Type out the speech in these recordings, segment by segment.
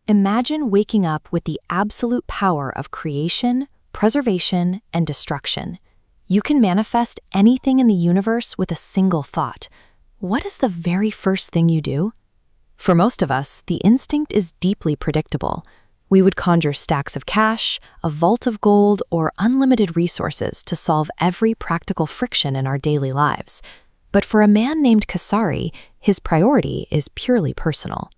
Imagine waking up with the absolute power of creation, preservation, and destruction. You can manifest anything in the universe with a single thought. What is the very first thing you do? For most of us, the instinct is deeply predictable. We would conjure stacks of cash, a vault of gold, or unlimited resources to solve every practical friction in our daily lives. But for a man named Kesari, his priority is purely personal.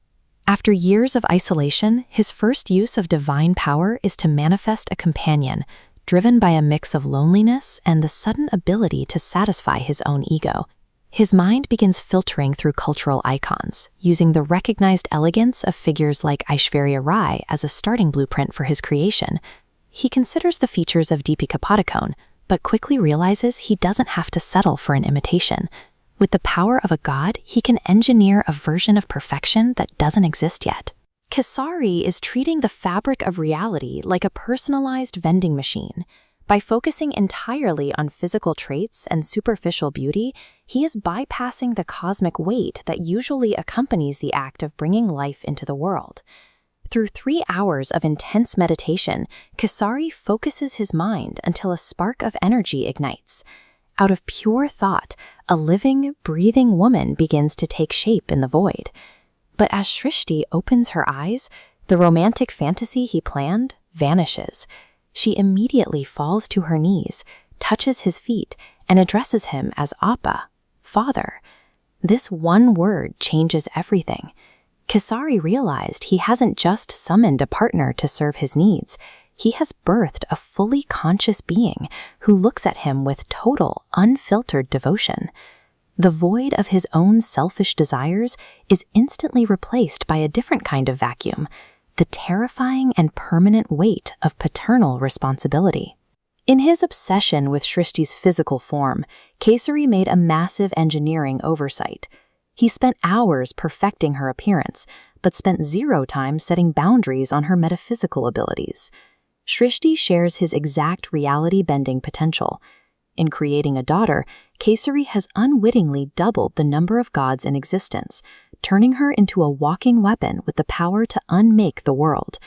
After years of isolation, his first use of divine power is to manifest a companion, driven by a mix of loneliness and the sudden ability to satisfy his own ego. His mind begins filtering through cultural icons, using the recognized elegance of figures like Aishwarya Rai as a starting blueprint for his creation. He considers the features of Deepika Padukone, but quickly realizes he doesn't have to settle for an imitation. With the power of a god, he can engineer a version of perfection that doesn't exist yet. Kesari is treating the fabric of reality like a personalized vending machine. By focusing entirely on physical traits and superficial beauty, he is bypassing the cosmic weight that usually accompanies the act of bringing life into the world. Through 3 hours of intense meditation, Kesari focuses his mind until a spark of energy ignites. Out of pure thought, a living, breathing woman begins to take shape in the void. But as Srishti opens her eyes, the romantic fantasy he planned vanishes. She immediately falls to her knees, touches his feet, and addresses him as Appa, father. This one word changes everything. Kesari realized he hasn't just summoned a partner to serve his needs. He has birthed a fully conscious being who looks at him with total, unfiltered devotion. The void of his own selfish desires is instantly replaced by a different kind of vacuum, the terrifying and permanent weight of paternal responsibility. In his obsession with Srishti's physical form, Kesari made a massive engineering oversight. He spent hours perfecting her appearance, but spent 0 time setting boundaries on her metaphysical abilities. Srishti shares his exact reality-bending potential. In creating a daughter, Kesari has unwittingly doubled the number of gods in existence, turning her into a walking weapon with the power to unmake the world.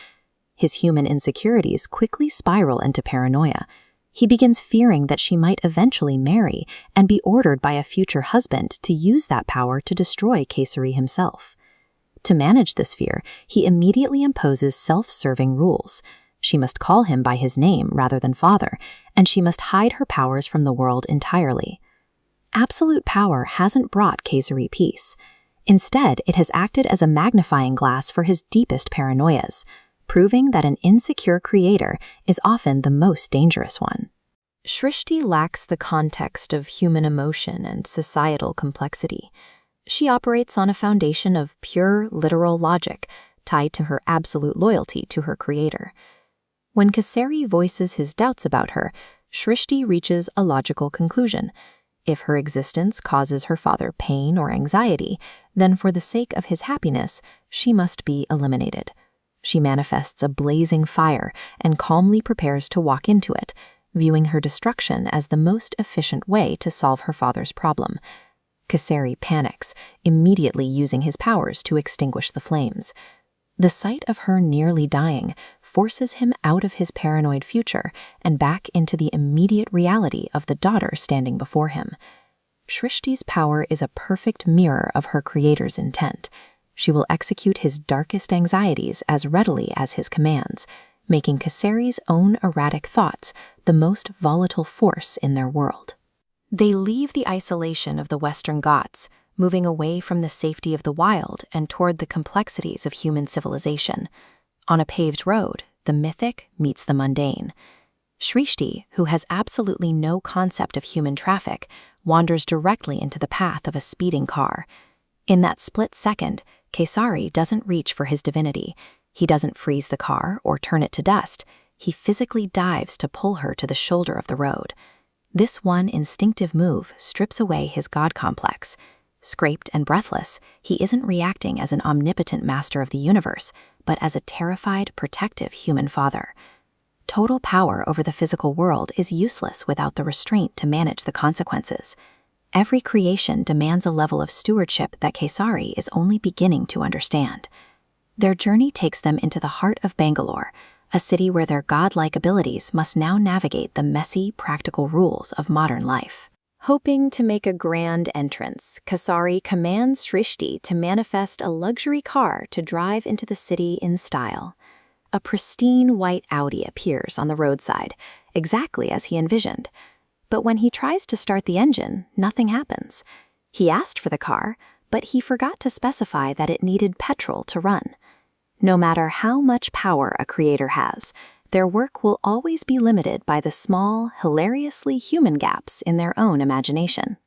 His human insecurities quickly spiral into paranoia. He begins fearing that she might eventually marry and be ordered by a future husband to use that power to destroy Kesari himself. To manage this fear, he immediately imposes self-serving rules. She must call him by his name rather than father, and she must hide her powers from the world entirely. Absolute power hasn't brought Kesari peace. Instead, it has acted as a magnifying glass for his deepest paranoias, proving that an insecure creator is often the most dangerous one. Srishti lacks the context of human emotion and societal complexity. She operates on a foundation of pure, literal logic, tied to her absolute loyalty to her creator. When Kesari voices his doubts about her, Srishti reaches a logical conclusion. If her existence causes her father pain or anxiety, then for the sake of his happiness, she must be eliminated. She manifests a blazing fire and calmly prepares to walk into it, viewing her destruction as the most efficient way to solve her father's problem. Kesari panics, immediately using his powers to extinguish the flames. The sight of her nearly dying forces him out of his paranoid future and back into the immediate reality of the daughter standing before him. Srishti's power is a perfect mirror of her creator's intent. She will execute his darkest anxieties as readily as his commands, making Kesari's own erratic thoughts the most volatile force in their world. They leave the isolation of the Western Ghats, moving away from the safety of the wild and toward the complexities of human civilization. On a paved road, the mythic meets the mundane. Srishti, who has absolutely no concept of human traffic, wanders directly into the path of a speeding car. In that split second, Kesari doesn't reach for his divinity. He doesn't freeze the car or turn it to dust. He physically dives to pull her to the shoulder of the road. This one instinctive move strips away his god complex. Scraped and breathless, he isn't reacting as an omnipotent master of the universe, but as a terrified, protective human father. Total power over the physical world is useless without the restraint to manage the consequences. Every creation demands a level of stewardship that Kesari is only beginning to understand. Their journey takes them into the heart of Bangalore, a city where their godlike abilities must now navigate the messy, practical rules of modern life. Hoping to make a grand entrance, Kesari commands Srishti to manifest a luxury car to drive into the city in style. A pristine white Audi appears on the roadside, exactly as he envisioned. But when he tries to start the engine, nothing happens. He asked for the car, but he forgot to specify that it needed petrol to run. No matter how much power a creator has, their work will always be limited by the small, hilariously human gaps in their own imagination.